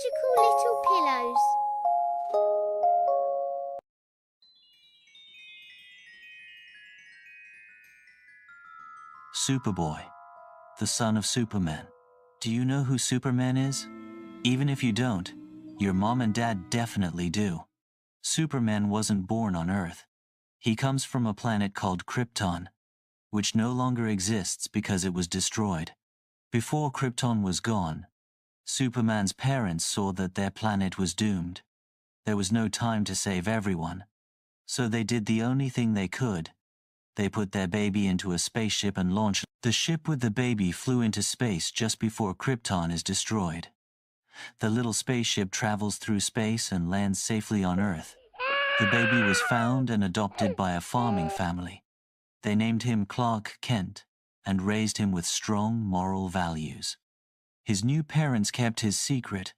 magical little pillows. Superboy, the son of Superman. Do you know who Superman is? Even if you don't, your mom and dad definitely do. Superman wasn't born on Earth. He comes from a planet called Krypton, which no longer exists because it was destroyed. Before Krypton was gone, Superman's parents saw that their planet was doomed. There was no time to save everyone, so they did the only thing they could. They put their baby into a spaceship and launched. The ship with the baby flew into space just before Krypton is destroyed. The little spaceship travels through space and lands safely on Earth. The baby was found and adopted by a farming family. They named him Clark Kent and raised him with strong moral values. His new parents kept his secret,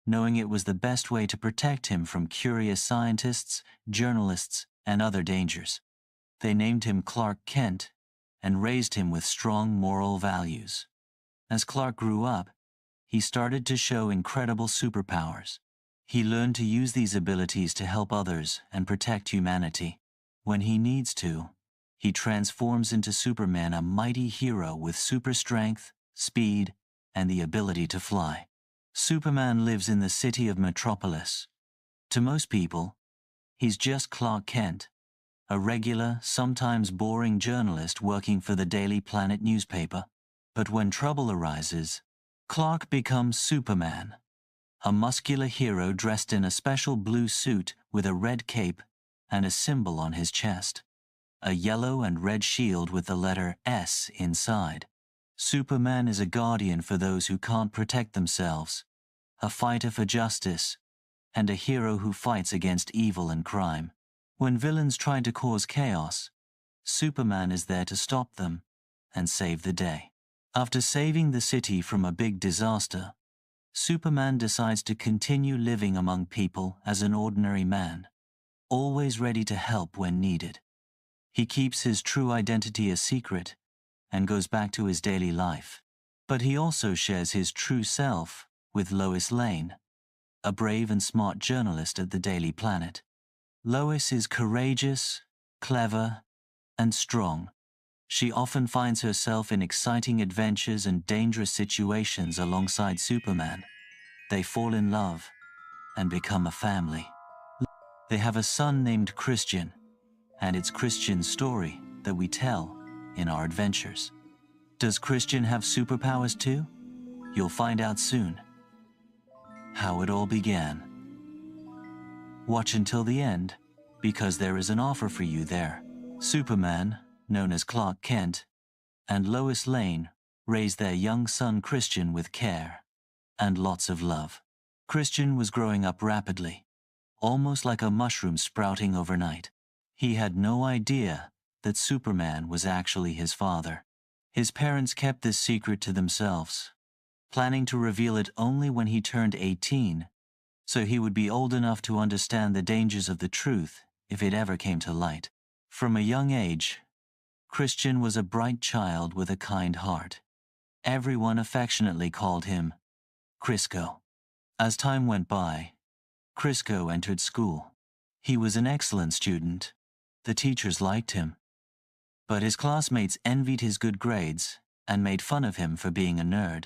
knowing it was the best way to protect him from curious scientists, journalists, and other dangers. They named him Clark Kent and raised him with strong moral values. As Clark grew up, he started to show incredible superpowers. He learned to use these abilities to help others and protect humanity. When he needs to, he transforms into Superman, a mighty hero with super strength, speed, and the ability to fly. Superman lives in the city of Metropolis. To most people, he's just Clark Kent, a regular, sometimes boring journalist working for the Daily Planet newspaper. But when trouble arises, Clark becomes Superman, a muscular hero dressed in a special blue suit with a red cape and a symbol on his chest, a yellow and red shield with the letter S inside. Superman is a guardian for those who can't protect themselves, a fighter for justice, and a hero who fights against evil and crime. When villains try to cause chaos, Superman is there to stop them and save the day. After saving the city from a big disaster, Superman decides to continue living among people as an ordinary man, always ready to help when needed. He keeps his true identity a secret and goes back to his daily life. But he also shares his true self with Lois Lane, a brave and smart journalist at the Daily Planet. Lois is courageous, clever, and strong. She often finds herself in exciting adventures and dangerous situations alongside Superman. They fall in love and become a family. They have a son named Christian, and it's Christian's story that we tell in our adventures. Does Christian have superpowers too? You'll find out soon. How it all began. Watch until the end, because there is an offer for you there. Superman, known as Clark Kent, and Lois Lane raised their young son Christian with care and lots of love. Christian was growing up rapidly, almost like a mushroom sprouting overnight. He had no idea that Superman was actually his father. His parents kept this secret to themselves, planning to reveal it only when he turned 18, so he would be old enough to understand the dangers of the truth if it ever came to light. From a young age, Christian was a bright child with a kind heart. Everyone affectionately called him Crisco. As time went by, Crisco entered school. He was an excellent student. The teachers liked him. But his classmates envied his good grades and made fun of him for being a nerd.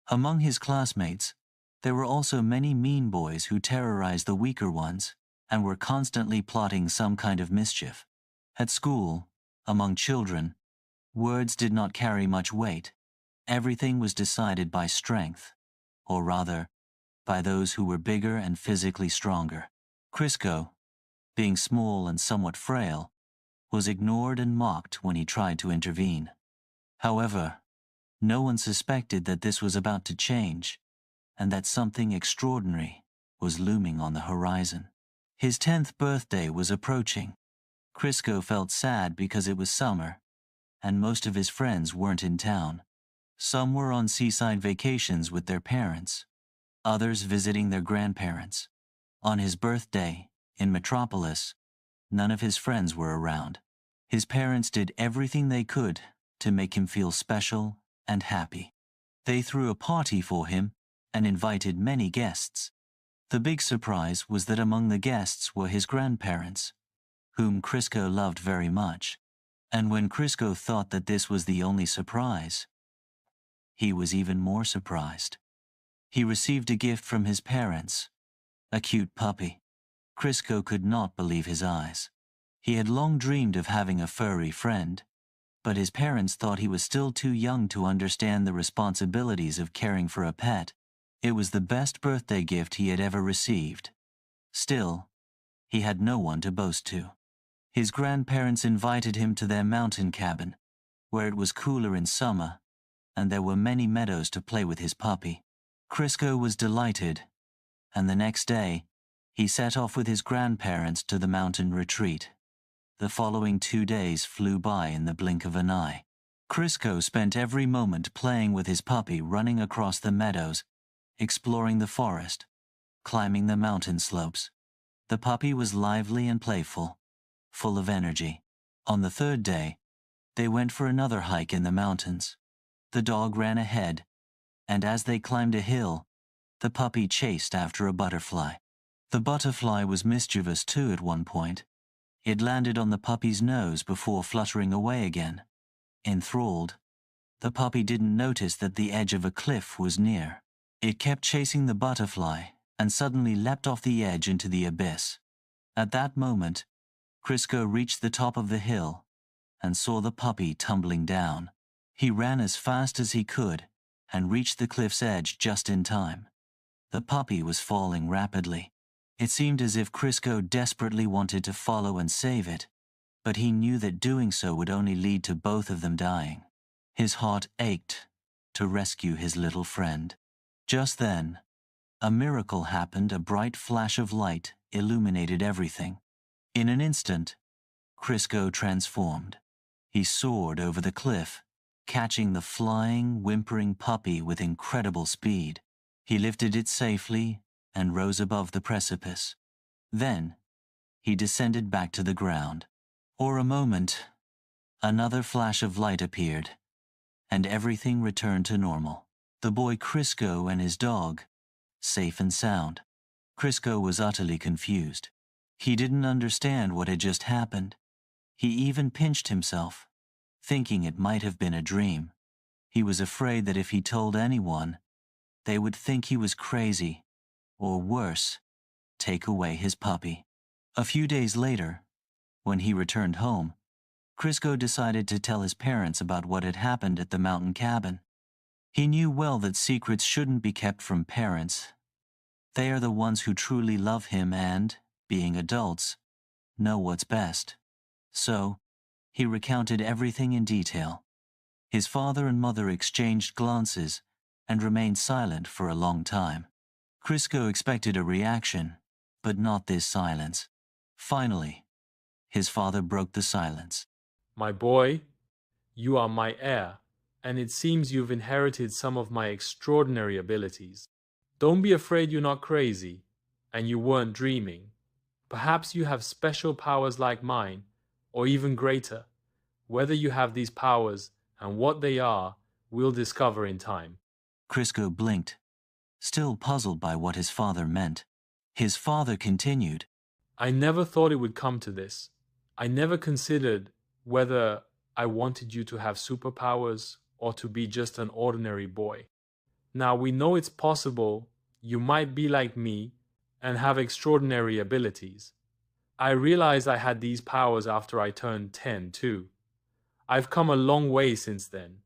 Among his classmates, there were also many mean boys who terrorized the weaker ones and were constantly plotting some kind of mischief. At school, among children, words did not carry much weight. Everything was decided by strength, or rather, by those who were bigger and physically stronger. Crisco, being small and somewhat frail, was ignored and mocked when he tried to intervene. However, no one suspected that this was about to change, and that something extraordinary was looming on the horizon. His 10th birthday was approaching. Crisco felt sad because it was summer, and most of his friends weren't in town. Some were on seaside vacations with their parents, others visiting their grandparents. On his birthday, in Metropolis, none of his friends were around. His parents did everything they could to make him feel special and happy. They threw a party for him and invited many guests. The big surprise was that among the guests were his grandparents, whom Crisco loved very much. And when Crisco thought that this was the only surprise, he was even more surprised. He received a gift from his parents, a cute puppy. Crisco could not believe his eyes. He had long dreamed of having a furry friend, but his parents thought he was still too young to understand the responsibilities of caring for a pet. It was the best birthday gift he had ever received. Still, he had no one to boast to. His grandparents invited him to their mountain cabin, where it was cooler in summer, and there were many meadows to play with his puppy. Crisco was delighted, and the next day, he set off with his grandparents to the mountain retreat. The following 2 days flew by in the blink of an eye. Crisco spent every moment playing with his puppy, running across the meadows, exploring the forest, climbing the mountain slopes. The puppy was lively and playful, full of energy. On the 3rd day, they went for another hike in the mountains. The dog ran ahead, and as they climbed a hill, the puppy chased after a butterfly. The butterfly was mischievous too at one point. It landed on the puppy's nose before fluttering away again. Enthralled, the puppy didn't notice that the edge of a cliff was near. It kept chasing the butterfly and suddenly leapt off the edge into the abyss. At that moment, Crisco reached the top of the hill and saw the puppy tumbling down. He ran as fast as he could and reached the cliff's edge just in time. The puppy was falling rapidly. It seemed as if Crisco desperately wanted to follow and save it, but he knew that doing so would only lead to both of them dying. His heart ached to rescue his little friend. Just then, a miracle happened. A bright flash of light illuminated everything. In an instant, Crisco transformed. He soared over the cliff, catching the flying, whimpering puppy with incredible speed. He lifted it safely and rose above the precipice. Then, he descended back to the ground. For a moment, another flash of light appeared, and everything returned to normal. The boy Crisco and his dog, safe and sound. Crisco was utterly confused. He didn't understand what had just happened. He even pinched himself, thinking it might have been a dream. He was afraid that if he told anyone, they would think he was crazy, or worse, take away his puppy. A few days later, when he returned home, Crisco decided to tell his parents about what had happened at the mountain cabin. He knew well that secrets shouldn't be kept from parents. They are the ones who truly love him and, being adults, know what's best. So, he recounted everything in detail. His father and mother exchanged glances and remained silent for a long time. Crisco expected a reaction, but not this silence. Finally, his father broke the silence. My boy, you are my heir, and it seems you've inherited some of my extraordinary abilities. Don't be afraid you're not crazy, and you weren't dreaming. Perhaps you have special powers like mine, or even greater. Whether you have these powers and what they are, we'll discover in time. Crisco blinked, still puzzled by what his father meant. His father continued. I never thought it would come to this. I never considered whether I wanted you to have superpowers or to be just an ordinary boy. Now we know it's possible you might be like me and have extraordinary abilities. I realized I had these powers after I turned 10 too. I've come a long way since then.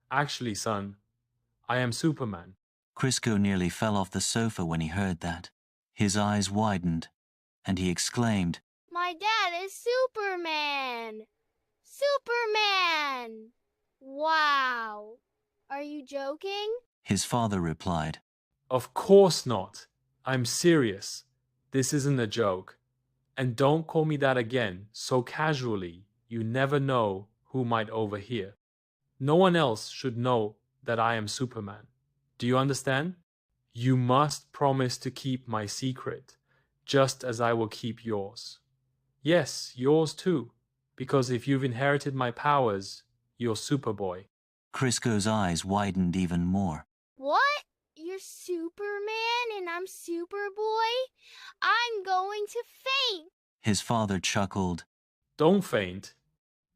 Actually, son, I am Superman. Crisco nearly fell off the sofa when he heard that. His eyes widened, and he exclaimed, My dad is Superman! Superman! Wow! Are you joking? His father replied. Of course not. I'm serious. This isn't a joke. And don't call me that again so casually. You never know who might overhear. No one else should know that I am Superman. Do you understand? You must promise to keep my secret, just as I will keep yours. Yes, yours too, because if you've inherited my powers, you're Superboy. Crisco's eyes widened even more. What? You're you're Superman and I'm Superboy, I'm going to faint. His father chuckled. Don't faint.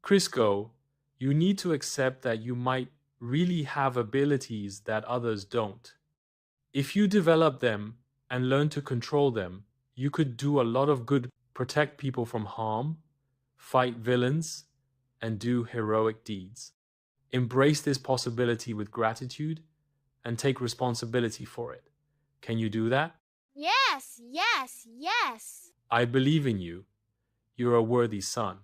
Crisco, you need to accept that you might really have abilities that others don't. If you develop them and learn to control them, you could do a lot of good, protect people from harm, fight villains, and do heroic deeds. Embrace this possibility with gratitude and take responsibility for it. Can you do that? Yes, yes, yes. I believe in you. You're a worthy son.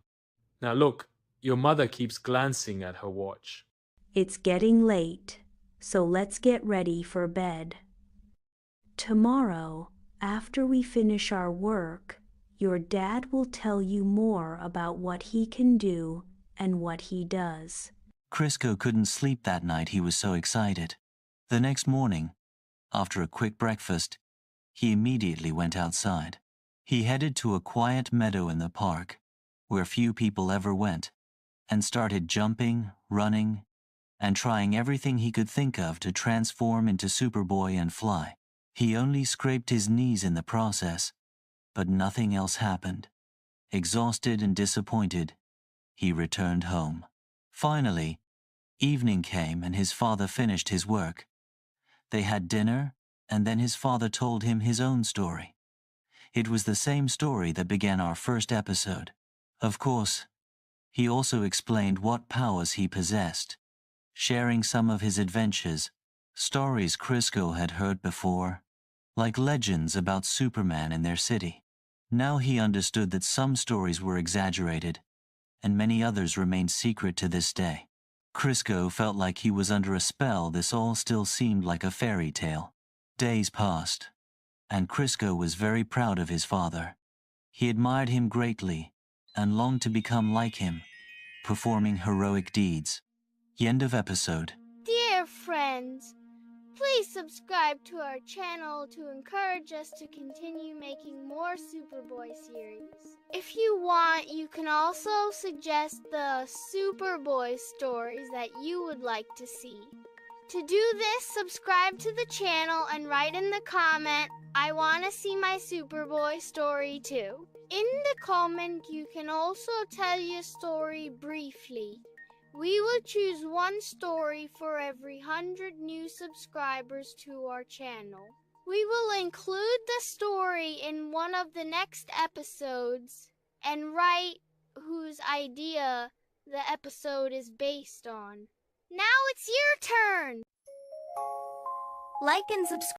Now look, your mother keeps glancing at her watch. It's getting late, so let's get ready for bed. Tomorrow, after we finish our work, your dad will tell you more about what he can do and what he does. Crisco couldn't sleep that night, he was so excited. The next morning, after a quick breakfast, he immediately went outside. He headed to a quiet meadow in the park, where few people ever went, and started jumping, running, and trying everything he could think of to transform into Superboy and fly. He only scraped his knees in the process, but nothing else happened. Exhausted and disappointed, he returned home. Finally, evening came and his father finished his work. They had dinner, and then his father told him his own story. It was the same story that began our first episode. Of course, he also explained what powers he possessed, sharing some of his adventures, stories Crisco had heard before, like legends about Superman in their city. Now he understood that some stories were exaggerated, and many others remained secret to this day. Crisco felt like he was under a spell. This all still seemed like a fairy tale. Days passed, and Crisco was very proud of his father. He admired him greatly and longed to become like him, performing heroic deeds. The end of episode. Dear friends, please subscribe to our channel to encourage us to continue making more Superboy series. If you want, you can also suggest the Superboy stories that you would like to see. To do this, subscribe to the channel and write in the comment, I want to see my Superboy story too. In the comment, you can also tell your story briefly. We will choose one story for every 100 new subscribers to our channel. We will include the story in one of the next episodes and write whose idea the episode is based on. Now it's your turn! Like and subscribe.